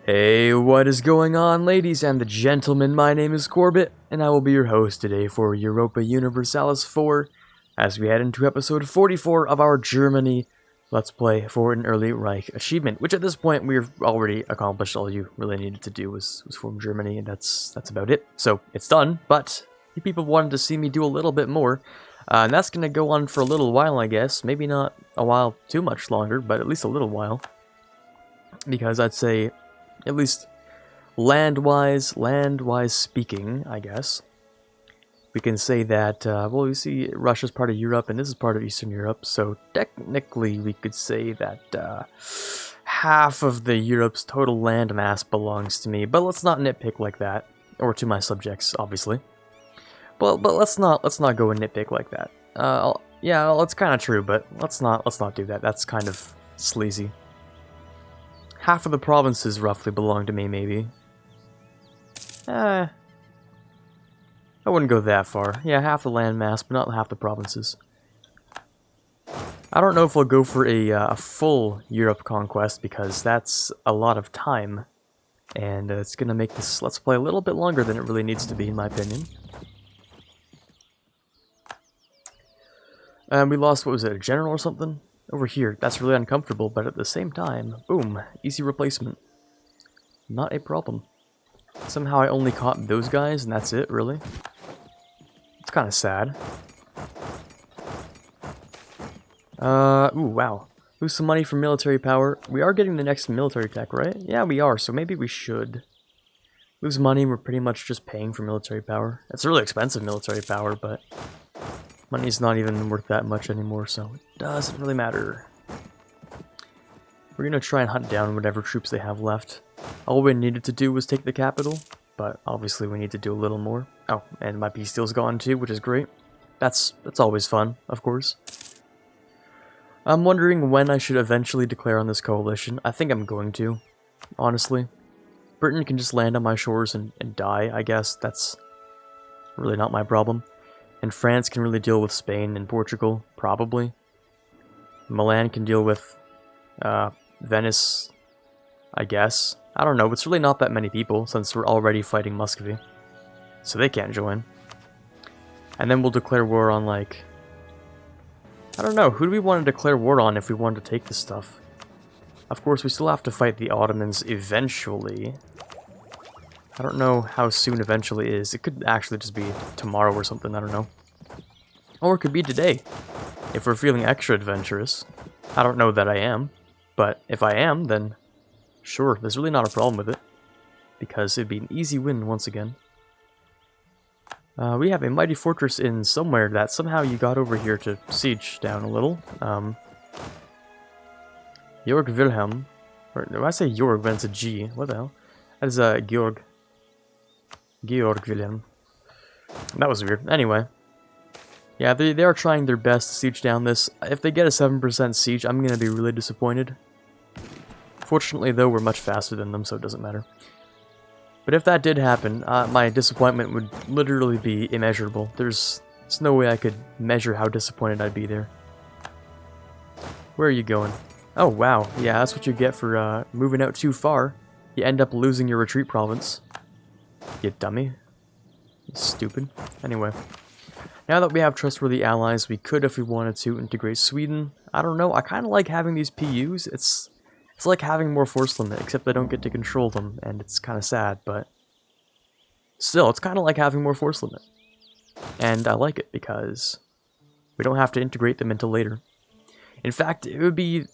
Hey, what is going on, ladies and the gentlemen? My name is Quarbit, and I will be your host today for Europa Universalis 4, as we head into episode 44 of our Germany Let's Play for an Early Reich achievement, which at this point we've already accomplished. All you really needed to do was form Germany, and that's about it. So, it's done, but you people wanted to see me do a little bit more, and that's going to go on for a little while, I guess. Maybe not a while too much longer, but at least a little while. Because I'd say, at least land-wise speaking, I guess, we can say that, well, you see Russia's part of Europe and this is part of Eastern Europe, so technically we could say that half of the Europe's total land mass belongs to me, but let's not nitpick like that, or to my subjects, obviously. But let's not go and nitpick like that. Yeah, well, it's kind of true, but let's not do that. That's kind of sleazy. Half of the provinces roughly belong to me, maybe. I wouldn't go that far. Yeah, half the landmass, but not half the provinces. I don't know if I'll go for a full Europe conquest, because that's a lot of time. And it's going to make this Let's Play a little bit longer than it really needs to be, in my opinion. We lost, what was it, a general or something? Over here. That's really uncomfortable, but at the same time, boom, easy replacement. Not a problem. Somehow I only caught those guys, and that's it, really? It's kind of sad. Ooh, wow. Lose some money for military power. We are getting the next military tech, right? Yeah, we are, so maybe we should. Lose money, we're pretty much just paying for military power. It's really expensive military power, but money's not even worth that much anymore, so it doesn't really matter. We're gonna try and hunt down whatever troops they have left. All we needed to do was take the capital, but obviously we need to do a little more. Oh, and my peace deal's gone too, which is great. That's always fun, of course. I'm wondering when I should eventually declare on this coalition. I think I'm going to, honestly. Britain can just land on my shores and die, I guess. That's really not my problem. And France can really deal with Spain and Portugal, probably. Milan can deal with Venice, I guess. I don't know, it's really not that many people, since we're already fighting Muscovy. So they can't join. And then we'll declare war on, like... I don't know, who do we want to declare war on if we wanted to take this stuff? Of course, we still have to fight the Ottomans eventually. I don't know how soon eventually is. It could actually just be tomorrow or something, I don't know. Or it could be today, if we're feeling extra adventurous. I don't know that I am, but if I am, then sure, there's really not a problem with it. Because it'd be an easy win once again. We have a mighty fortress in somewhere that somehow you got over here to siege down a little. Georg Wilhelm. Or, no, I say Georg, but it's a G. What the hell? That is Georg. Georg Wilhelm. That was weird. Anyway. Yeah, they are trying their best to siege down this. If they get a 7% siege, I'm going to be really disappointed. Fortunately, though, we're much faster than them, so it doesn't matter. But if that did happen, my disappointment would literally be immeasurable. There's no way I could measure how disappointed I'd be there. Where are you going? Oh, wow. Yeah, that's what you get for moving out too far. You end up losing your retreat province. You dummy. You stupid. Anyway. Now that we have trustworthy allies, we could, if we wanted to, integrate Sweden. I don't know, I kind of like having these PUs. It's like having more force limit, except I don't get to control them, and it's kind of sad, but still, it's kind of like having more force limit. And I like it, because we don't have to integrate them until later. In fact, it would be,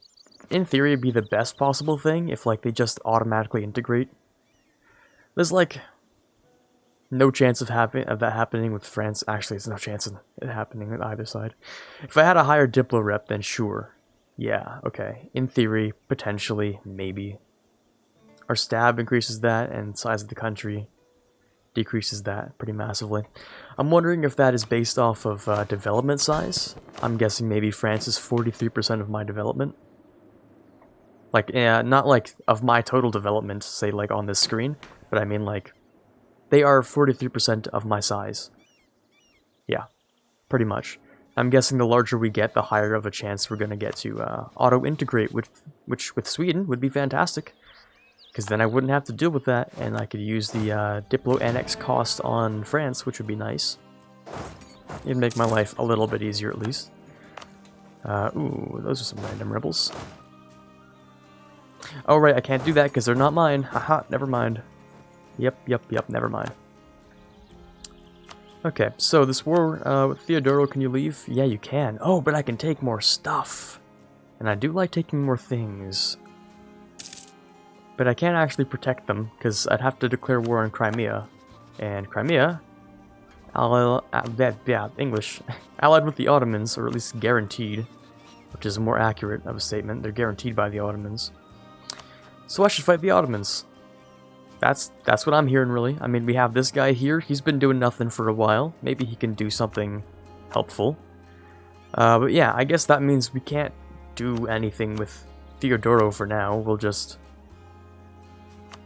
in theory, it'd be the best possible thing if, like, they just automatically integrate. There's, like, no chance of that happening with France. Actually, there's no chance of it happening with either side. If I had a higher Diplo rep, then sure. Yeah, okay. In theory, potentially, maybe. Our stab increases that, and size of the country decreases that pretty massively. I'm wondering if that is based off of development size. I'm guessing maybe France is 43% of my development. Like, yeah, not like of my total development, say like on this screen, but I mean like, they are 43% of my size. Yeah, pretty much. I'm guessing the larger we get, the higher of a chance we're going to get to auto-integrate, which with Sweden would be fantastic. Because then I wouldn't have to deal with that, and I could use the Diplo Annex cost on France, which would be nice. It'd make my life a little bit easier, at least. Ooh, those are some random rebels. Oh, right, I can't do that because they're not mine. Haha, never mind. Yep, never mind. Okay, so this war with Theodoro, can you leave? Yeah, you can. Oh, but I can take more stuff. And I do like taking more things. But I can't actually protect them, because I'd have to declare war on Crimea. And Crimea, English, allied with the Ottomans, or at least guaranteed, which is more accurate of a statement. They're guaranteed by the Ottomans. So I should fight the Ottomans. That's what I'm hearing, really. I mean, we have this guy here. He's been doing nothing for a while. Maybe he can do something helpful. But yeah, I guess that means we can't do anything with Theodoro for now. We'll just...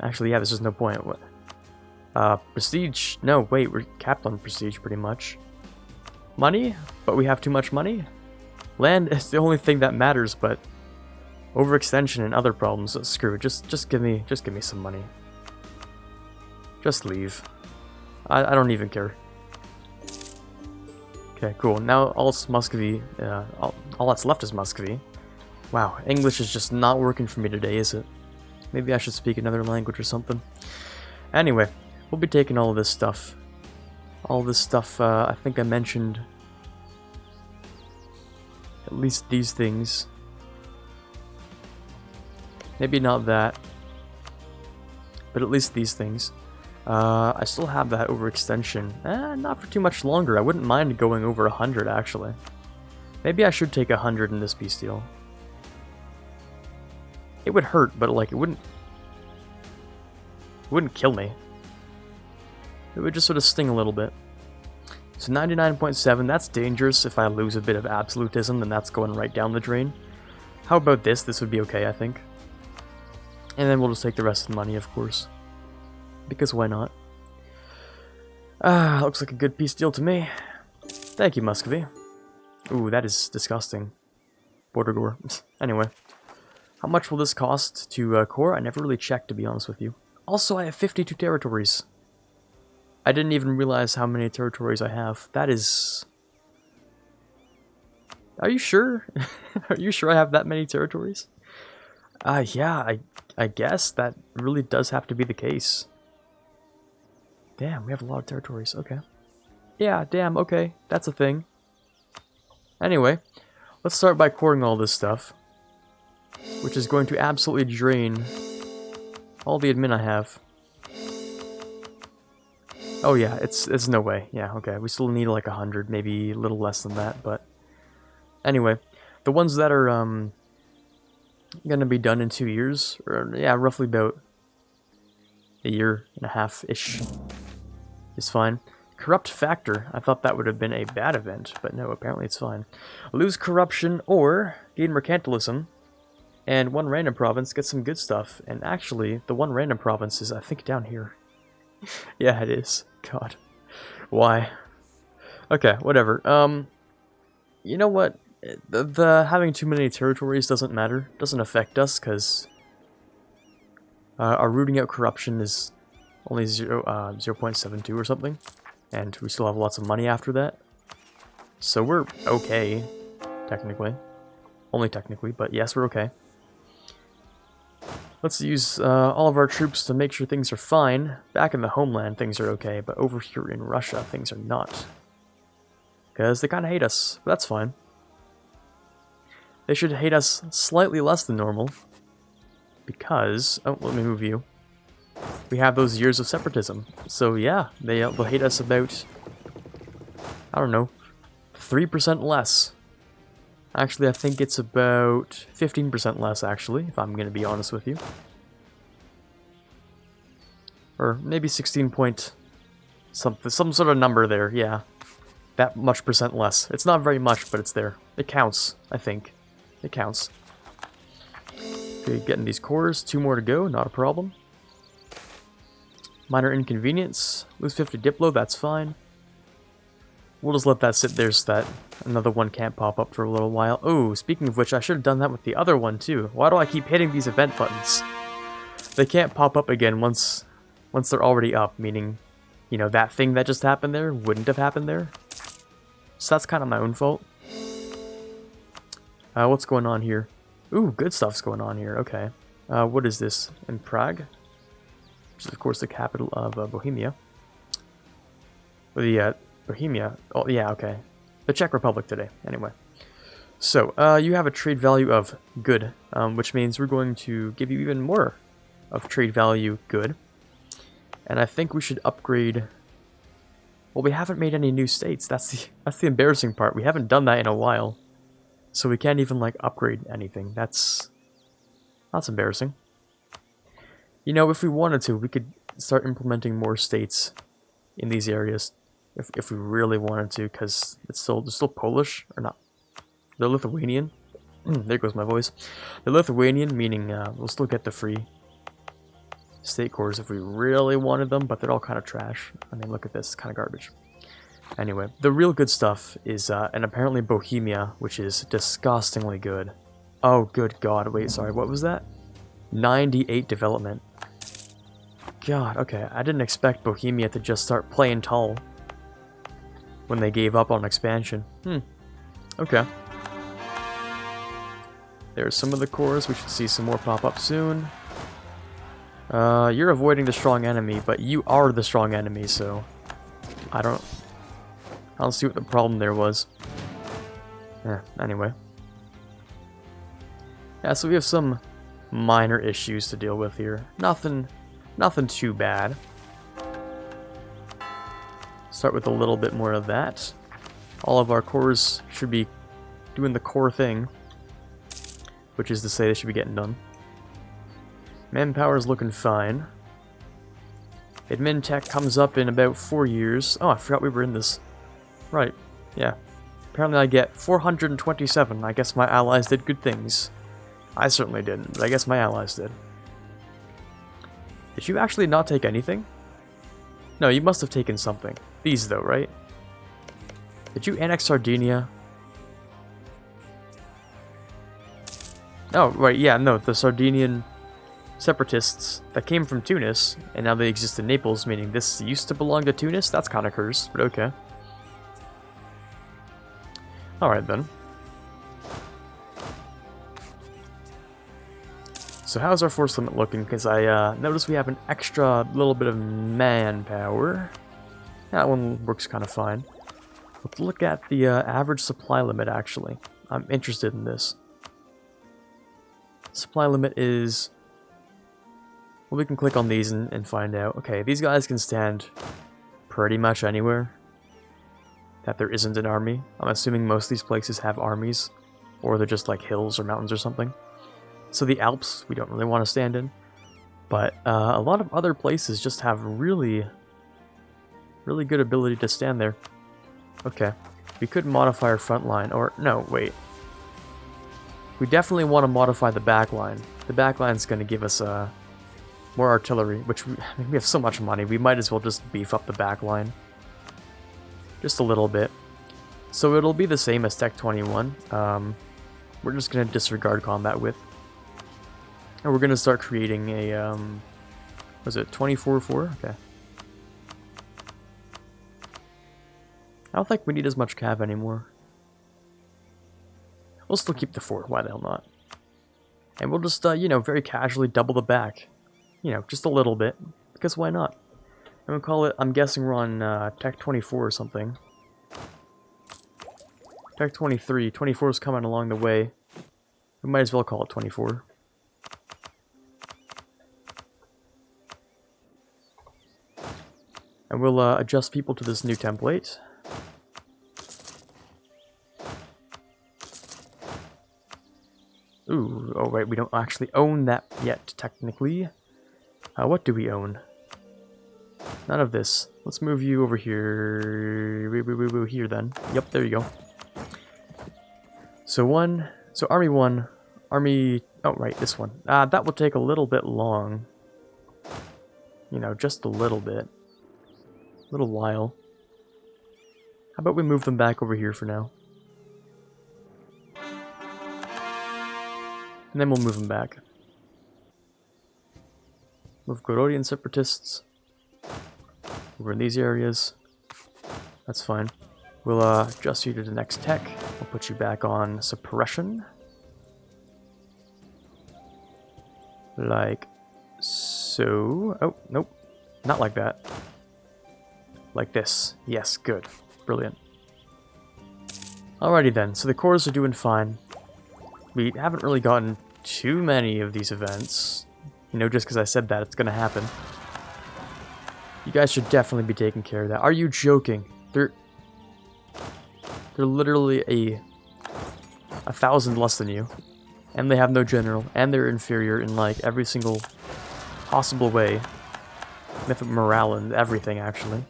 Actually, yeah, there's just no point. What? Prestige? No, wait, we're capped on prestige, pretty much. Money? But we have too much money? Land is the only thing that matters, but... Overextension and other problems, screw it. Just give me some money. Just leave. I don't even care. Okay, cool. Now all's Muscovy. All that's left is Muscovy. Wow, English is just not working for me today, is it? Maybe I should speak another language or something. Anyway, we'll be taking all of this stuff. All this stuff, I think I mentioned at least these things. Maybe not that, but at least these things. I still have that overextension. Not for too much longer. I wouldn't mind going over 100, actually. Maybe I should take 100 in this peace deal. It would hurt, but like it wouldn't kill me. It would just sort of sting a little bit. So 99.7, that's dangerous. If I lose a bit of absolutism, then that's going right down the drain. How about this? This would be okay, I think. And then we'll just take the rest of the money, of course. Because why not? Looks like a good peace deal to me. Thank you, Muscovy. Ooh, that is disgusting. Border gore. Anyway. How much will this cost to core? I never really checked, to be honest with you. Also, I have 52 territories. I didn't even realize how many territories I have. That is... Are you sure? Are you sure I have that many territories? Yeah, I guess that really does have to be the case. Damn, we have a lot of territories. Okay. Yeah, damn, okay. That's a thing. Anyway, let's start by coring all this stuff. Which is going to absolutely drain all the admin I have. Oh yeah, it's no way. Yeah, okay. We still need like 100, maybe a little less than that, but... Anyway, the ones that are gonna be done in 2 years, or yeah, roughly about a year and a half-ish, is fine. Corrupt Factor, I thought that would have been a bad event, but no, apparently it's fine. Lose Corruption or gain Mercantilism, and one random province gets some good stuff, and actually, the one random province is, I think, down here. Yeah, it is. God. Why? Okay, whatever. You know what? The having too many territories doesn't matter. Doesn't affect us, because our rooting out corruption is only 0.72 or something. And we still have lots of money after that. So we're okay, technically. Only technically, but yes, we're okay. Let's use all of our troops to make sure things are fine. Back in the homeland, things are okay, but over here in Russia, things are not. Because they kind of hate us, but that's fine. They should hate us slightly less than normal. Because... Oh, let me move you. We have those years of separatism. So yeah, they'll hate us about... I don't know. 3% less. Actually, I think it's about 15% less, actually, if I'm going to be honest with you. Or maybe 16 point... some sort of number there, yeah. That much percent less. It's not very much, but it's there. It counts, I think. It counts. Okay, getting these cores. 2 more to go, not a problem. Minor inconvenience. Lose 50 Diplo, that's fine. We'll just let that sit there so that another one can't pop up for a little while. Oh, speaking of which, I should have done that with the other one too. Why do I keep hitting these event buttons? They can't pop up again once they're already up, meaning, you know, that thing that just happened there wouldn't have happened there. So that's kind of my own fault. What's going on here? Ooh, good stuff's going on here. Okay. What is this? In Prague? Which is, of course, the capital of Bohemia. Bohemia. Oh, yeah, okay. The Czech Republic today, anyway. So, you have a trade value of good, which means we're going to give you even more of trade value good. And I think we should upgrade... Well, we haven't made any new states. That's the embarrassing part. We haven't done that in a while. So we can't even, like, upgrade anything. That's embarrassing. You know, if we wanted to, we could start implementing more states in these areas. If we really wanted to, because it's still Polish, or not. They're Lithuanian. There goes my voice. They're Lithuanian, meaning we'll still get the free state cores if we really wanted them, but they're all kind of trash. I mean, look at this, kind of garbage. Anyway, the real good stuff is, and apparently Bohemia, which is disgustingly good. Oh, good God, wait, sorry, what was that? 98 development. God, okay, I didn't expect Bohemia to just start playing tall when they gave up on expansion. Okay. There's some of the cores, we should see some more pop up soon. You're avoiding the strong enemy, but you are the strong enemy, so I don't see what the problem there was. Yeah, anyway. Yeah, so we have some minor issues to deal with here. Nothing too bad. Start with a little bit more of that. All of our cores should be doing the core thing, which is to say they should be getting done. Manpower is looking fine. Admin tech comes up in about 4 years. Oh, I forgot we were in this. Right, yeah. Apparently I get 427. I guess my allies did good things. I certainly didn't, but I guess my allies did. Did you actually not take anything? No, you must have taken something. These, though, right? Did you annex Sardinia? Oh, right, yeah, no, the Sardinian separatists that came from Tunis, and now they exist in Naples, meaning this used to belong to Tunis? That's kind of cursed, but okay. Alright then. So how's our force limit looking? Because I noticed we have an extra little bit of manpower. That one works kind of fine. Let's look at the average supply limit, actually. I'm interested in this. Supply limit is... Well, we can click on these and find out. Okay, these guys can stand pretty much anywhere that there isn't an army. I'm assuming most of these places have armies, or they're just like hills or mountains or something. So the Alps, we don't really want to stand in. But a lot of other places just have really good ability to stand there. Okay, we could modify our front line, or no, wait. We definitely want to modify the back line. The back line's going to give us more artillery, which we have so much money, we might as well just beef up the back line. Just a little bit. So it'll be the same as Tech 21. We're just going to disregard combat width. And we're going to start creating a, was it 24-4? Okay. I don't think we need as much cav anymore. We'll still keep the 4, why the hell not? And we'll just, you know, very casually double the back. You know, just a little bit, because why not? I'm gonna call it, I'm guessing we're on Tech 24 or something. Tech 23, 24 is coming along the way. We might as well call it 24. And we'll adjust people to this new template. Ooh, oh right, we don't actually own that yet, technically. What do we own? None of this. Let's move you over here. Here then. Yep, there you go. So Army 1, Army... Oh, right, this one. That will take a little bit long. You know, just a little bit. A little while. How about we move them back over here for now? And then we'll move them back. Novgorodian separatists over in these areas. That's fine. We'll adjust you to the next tech. We'll put you back on suppression. Like so. Oh, nope. Not like that. Like this. Yes, good. Brilliant. Alrighty then, so the cores are doing fine. We haven't really gotten too many of these events. You know, just because I said that, it's gonna happen. You guys should definitely be taking care of that. Are you joking? They're literally a 1,000 less than you. And they have no general. And they're inferior in, like, every single possible way. With morale and everything, actually.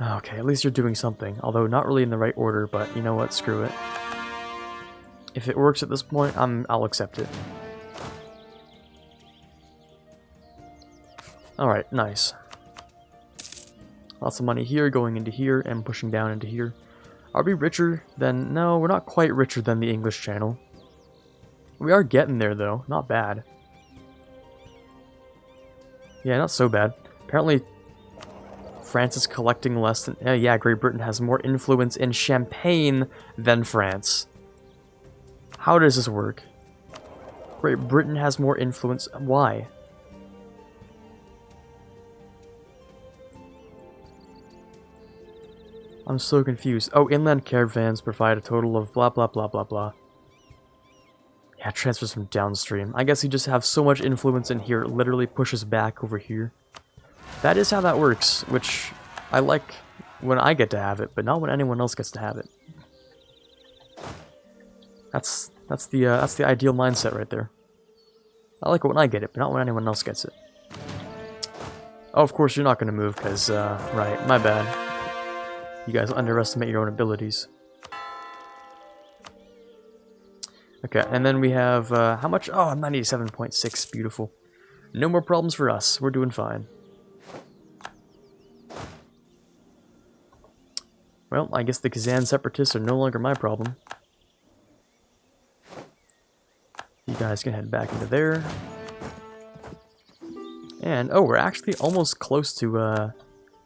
Okay, at least you're doing something. Although not really in the right order, but you know what? Screw it. If it works at this point, I'll accept it. Alright, nice. Lots of money here, going into here, and pushing down into here. Are we richer than... No, we're not quite richer than the English channel. We are getting there, though. Not bad. Yeah, not so bad. Apparently, France is collecting less than... yeah, Great Britain has more influence in Champagne than France. How does this work? Great Britain has more influence... Why? I'm so confused. Oh, inland caravans provide a total of blah blah blah blah blah. Yeah, transfers from downstream. I guess you just have so much influence in here, it literally pushes back over here. That is how that works, which I like when I get to have it, but not when anyone else gets to have it. That's the ideal mindset right there. I like it when I get it, but not when anyone else gets it. Oh, of course you're not going to move, because, right, my bad. You guys underestimate your own abilities. Okay, and then we have, how much? Oh, 97.6, beautiful. No more problems for us, we're doing fine. Well, I guess the Kazan separatists are no longer my problem. You guys can head back into there. And, oh, we're actually almost close to,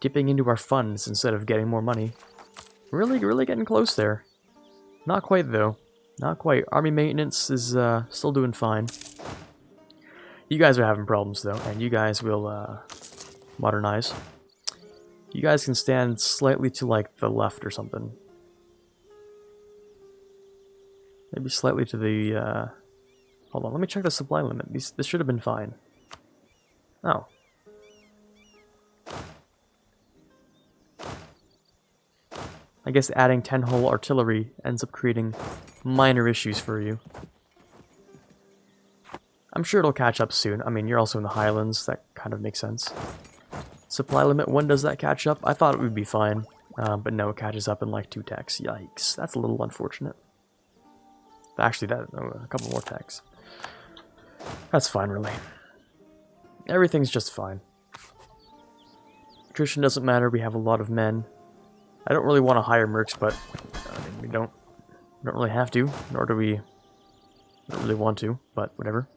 dipping into our funds instead of getting more money. Really getting close there. Not quite, though. Not quite. Army maintenance is still doing fine. You guys are having problems, though, and you guys will modernize. You guys can stand slightly to, like, the left or something. Maybe slightly to the... Hold on, let me check the supply limit. This should have been fine. Oh. I guess adding 10-hull artillery ends up creating minor issues for you. I'm sure it'll catch up soon. I mean, you're also in the Highlands. That kind of makes sense. Supply limit, when does that catch up? I thought it would be fine. But no, it catches up in like 2 techs. Yikes. That's a little unfortunate. Actually, a couple more techs. That's fine, really. Everything's just fine. Attrition doesn't matter. We have a lot of men. I don't really want to hire mercs, but I mean, we don't really have to, nor do we don't really want to, but whatever.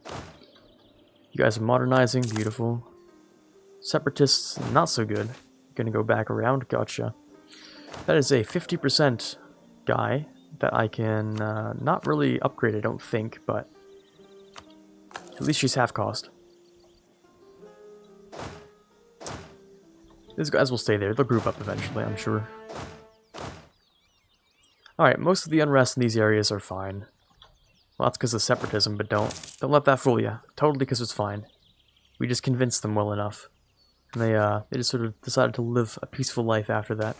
You guys are modernizing, beautiful. Separatists, not so good. Gonna go back around, gotcha. That is a 50% guy that I can not really upgrade, I don't think, but at least she's half cost. These guys will stay there, they'll group up eventually, I'm sure. Alright, most of the unrest in these areas are fine. Well, that's because of separatism, but don't let that fool you. Totally because it's fine. We just convinced them well enough. And they just sort of decided to live a peaceful life after that.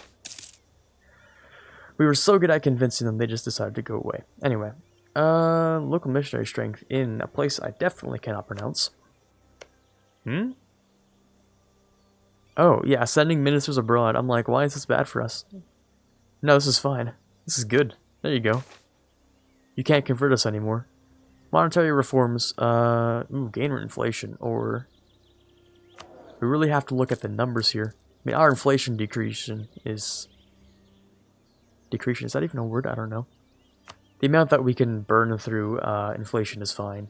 We were so good at convincing them, they just decided to go away. Anyway, local missionary strength in a place I definitely cannot pronounce. Oh, yeah, sending ministers abroad. I'm like, why is this bad for us? No, this is fine. This is good. There you go. You can't convert us anymore. Monetary reforms, gainer inflation, or... We really have to look at the numbers here. I mean, our inflation decreasing is... Decreasing, is that even a word? I don't know. The amount that we can burn through inflation is fine.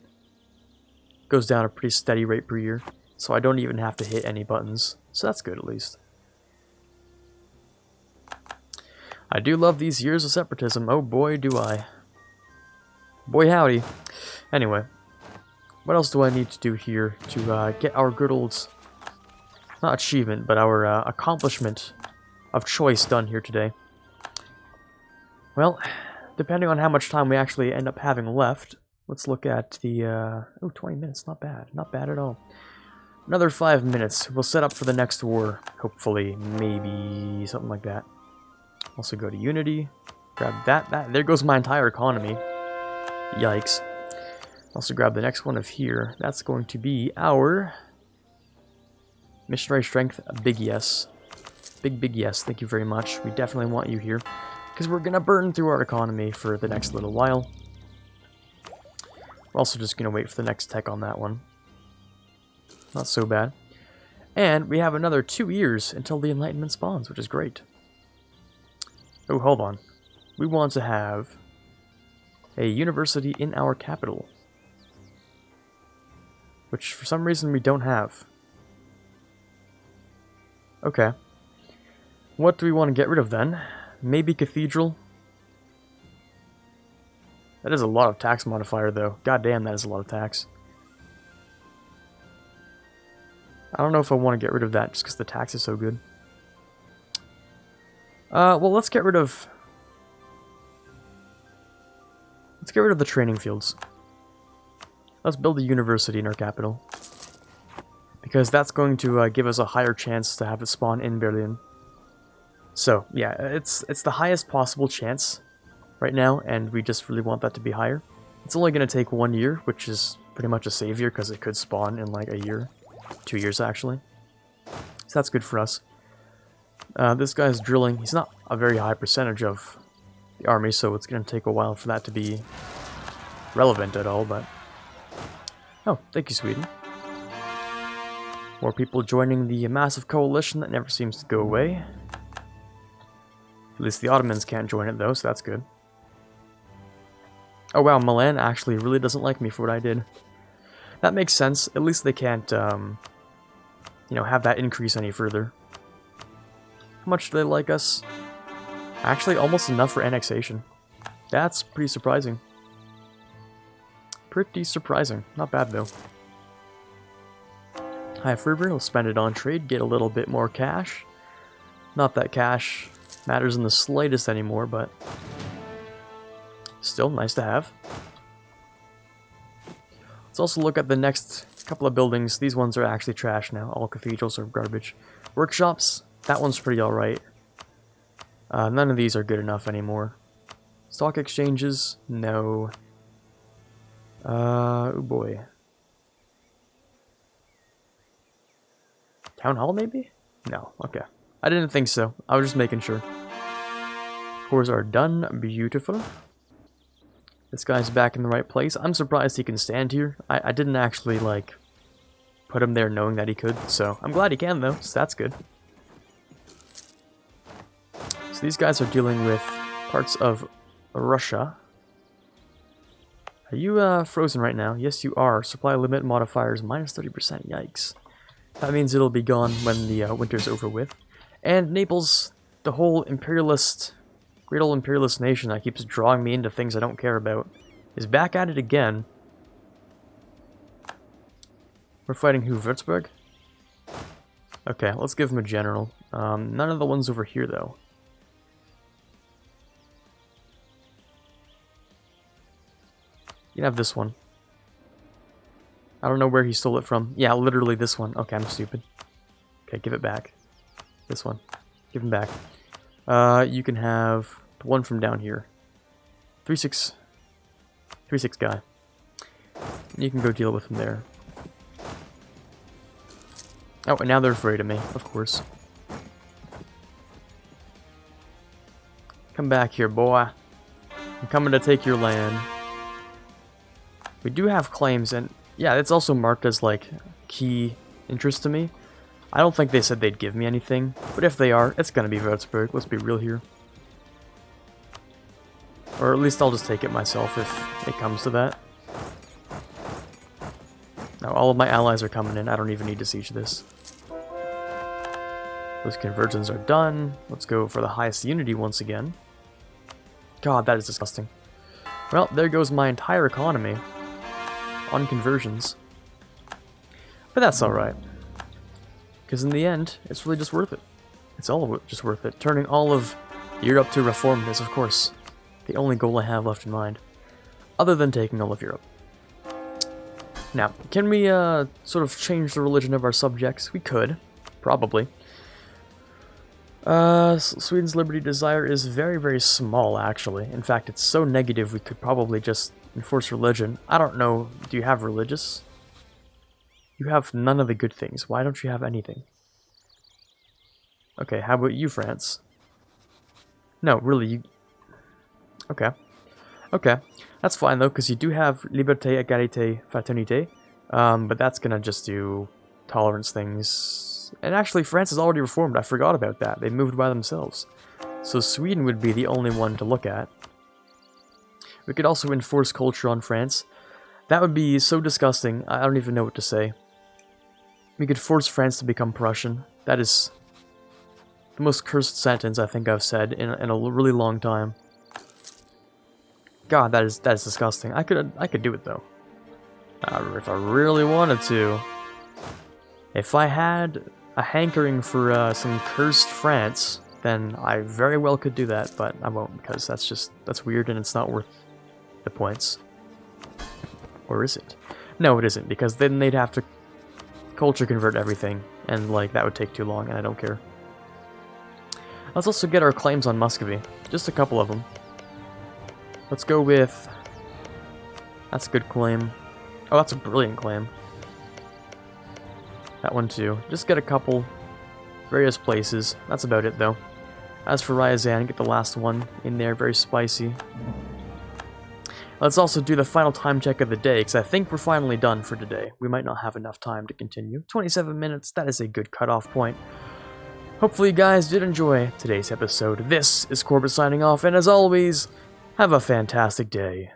Goes down a pretty steady rate per year. So I don't even have to hit any buttons. So that's good, at least. I do love these years of separatism. Oh boy, do I. Boy howdy. Anyway, what else do I need to do here to get our good old, not achievement, but our accomplishment of choice done here today? Well, depending on how much time we actually end up having left, let's look at the, oh, 20 minutes, not bad. Not bad at all. Another 5 minutes. We'll set up for the next war. Hopefully, maybe something like that. Also go to Unity. Grab that. There goes my entire economy. Yikes. Also grab the next one of here. That's going to be our missionary strength. A big yes. Big yes. Thank you very much. We definitely want you here. Because we're going to burn through our economy for the next little while. We're also just going to wait for the next tech on that one. Not so bad. And we have another 2 years until the Enlightenment spawns, which is great. Oh, hold on. We want to have a university in our capital. Which, for some reason, we don't have. Okay. What do we want to get rid of, then? Maybe cathedral? That is a lot of tax modifier, though. God damn, that is a lot of tax. I don't know if I want to get rid of that just because the tax is so good. Well, let's get rid of... Let's get rid of the training fields. Let's build a university in our capital. Because that's going to give us a higher chance to have it spawn in Berlin. So, yeah, it's the highest possible chance right now, and we just really want that to be higher. It's only going to take 1 year, which is pretty much a savior, because it could spawn in like a year. 2 years, actually. So that's good for us. This guy's drilling. He's not a very high percentage of the army, so it's going to take a while for that to be relevant at all, but... Oh, thank you, Sweden. More people joining the massive coalition that never seems to go away. At least the Ottomans can't join it, though, so that's good. Oh, wow, Milan actually really doesn't like me for what I did. That makes sense. At least they can't, you know, have that increase any further. How much do they like us? Actually, almost enough for annexation. That's pretty surprising. Pretty surprising. Not bad, though. High fervor, we'll spend it on trade, get a little bit more cash. Not that cash matters in the slightest anymore, but still nice to have. Let's also look at the next couple of buildings. These ones are actually trash now. All cathedrals are garbage. Workshops, that one's pretty alright. None of these are good enough anymore. Stock exchanges, no. Oh boy. Town hall, maybe? No, okay. I didn't think so. I was just making sure. Cores are done. Beautiful. This guy's back in the right place. I'm surprised he can stand here. I didn't actually, like, put him there knowing that he could, so I'm glad he can, though, so that's good. So these guys are dealing with parts of Russia. Are you frozen right now? Yes, you are. Supply limit modifiers minus 30%. Yikes. That means it'll be gone when the winter's over with. And Naples, the whole imperialist, great old imperialist nation that keeps drawing me into things I don't care about, is back at it again. We're fighting who? Würzburg? Okay, let's give him a general. None of the ones over here, though. You can have this one. I don't know where he stole it from. Yeah, literally this one. Okay, I'm stupid. Okay, give it back. This one. Give him back. You can have the one from down here. 3-6 guy. You can go deal with him there. Oh, and now they're afraid of me, of course. Come back here, boy. I'm coming to take your land. We do have claims, and yeah, it's also marked as, like, key interest to me. I don't think they said they'd give me anything, but if they are, it's gonna be Würzburg. Let's be real here. Or at least I'll just take it myself if it comes to that. Now all of my allies are coming in. I don't even need to siege this. Those conversions are done. Let's go for the highest unity once again. God, that is disgusting. Well, there goes my entire economy on conversions. But that's alright. Because in the end, it's really just worth it. It's all just worth it. Turning all of Europe to reform is, of course, the only goal I have left in mind. Other than taking all of Europe. Now, can we sort of change the religion of our subjects? We could. Probably. Sweden's liberty desire is very, very small, actually. In fact, it's so negative we could probably just enforce religion. I don't know, do you have religious? You have none of the good things. Why don't you have anything? Okay, how about you, France? No, really, you... Okay. Okay, that's fine, though, because you do have liberté, égalité, fraternité. But that's gonna just do tolerance things. And actually, France is already reformed. I forgot about that. They moved by themselves. So Sweden would be the only one to look at. We could also enforce culture on France. That would be so disgusting. I don't even know what to say. We could force France to become Prussian. That is the most cursed sentence I think I've said in a really long time. God, that is disgusting. I could do it though. If I really wanted to. If I had a hankering for some cursed France, then I very well could do that, but I won't, because that's weird and it's not worth the points. Or is it? No, it isn't, because then they'd have to culture convert everything, and like that would take too long, and I don't care. Let's also get our claims on Muscovy. Just a couple of them. Let's go with... That's a good claim. Oh, that's a brilliant claim. That one too. Just get a couple, various places. That's about it though. As for Ryazan, get the last one in there, very spicy. Let's also do the final time check of the day, because I think we're finally done for today. We might not have enough time to continue. 27 minutes, that is a good cutoff point. Hopefully you guys did enjoy today's episode. This is Quarbit signing off, and as always, have a fantastic day.